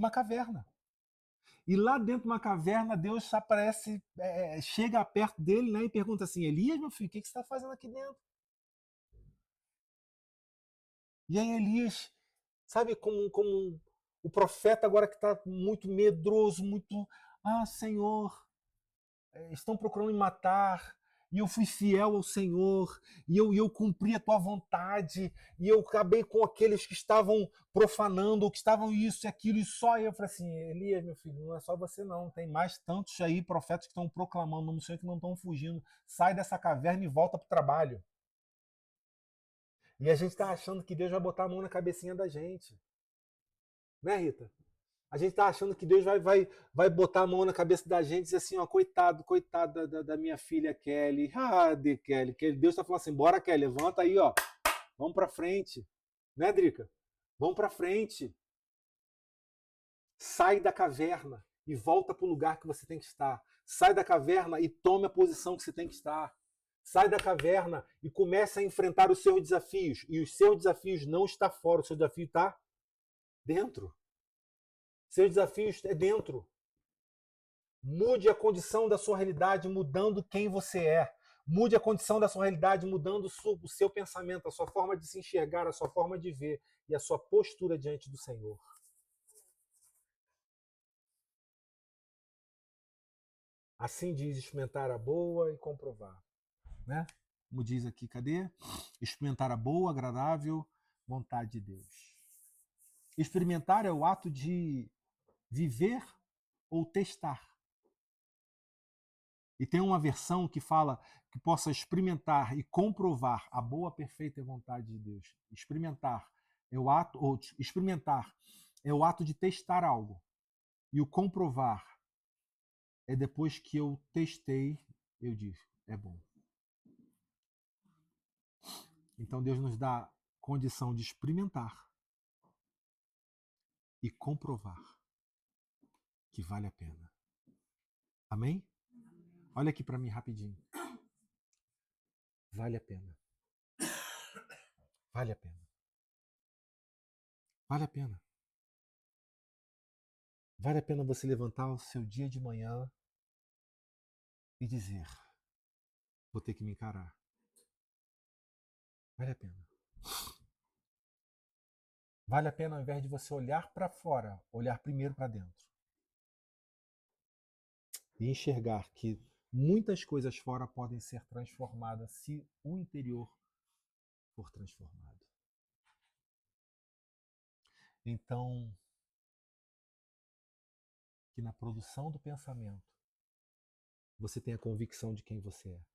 caverna. E lá dentro de uma caverna, Deus aparece, chega perto dele, né, e pergunta assim: Elias, meu filho, o que você está fazendo aqui dentro? E aí Elias, sabe, como o profeta agora que está muito medroso, muito, Senhor, estão procurando me matar, e eu fui fiel ao Senhor, e eu cumpri a tua vontade, e eu acabei com aqueles que estavam profanando, que estavam isso e aquilo, e só eu falei assim: Elias, meu filho, não é só você não, tem mais tantos aí profetas que estão proclamando o nome do Senhor que não estão fugindo, sai dessa caverna e volta para o trabalho. E a gente está achando que Deus vai botar a mão na cabecinha da gente, né, Rita? A gente tá achando que Deus vai botar a mão na cabeça da gente e dizer assim, coitado, coitado da minha filha Kelly. De Kelly. Deus tá falando assim, bora Kelly, levanta aí, vamos pra frente. Né, Drica? Vamos pra frente. Sai da caverna e volta pro lugar que você tem que estar. Sai da caverna e tome a posição que você tem que estar. Sai da caverna e comece a enfrentar os seus desafios. E os seus desafios não estão fora, o seu desafio está dentro. Seus desafios é dentro. Mude a condição da sua realidade mudando quem você é. Mude a condição da sua realidade mudando o seu pensamento, a sua forma de se enxergar, a sua forma de ver e a sua postura diante do Senhor. Assim diz experimentar a boa e comprovar. Né? Como diz aqui, cadê? Experimentar a boa, agradável vontade de Deus. Experimentar é o ato de viver ou testar. E tem uma versão que fala que possa experimentar e comprovar a boa, perfeita vontade de Deus. Experimentar é o ato de testar algo. E o comprovar é depois que eu testei, eu digo, é bom. Então Deus nos dá condição de experimentar e comprovar que vale a pena. Amém? Olha aqui para mim rapidinho. Vale a pena. Vale a pena. Vale a pena. Vale a pena você levantar o seu dia de manhã e dizer: vou ter que me encarar. Vale a pena. Vale a pena, ao invés de você olhar para fora, olhar primeiro para dentro. E enxergar que muitas coisas fora podem ser transformadas se o interior for transformado. Então, que na produção do pensamento você tenha convicção de quem você é.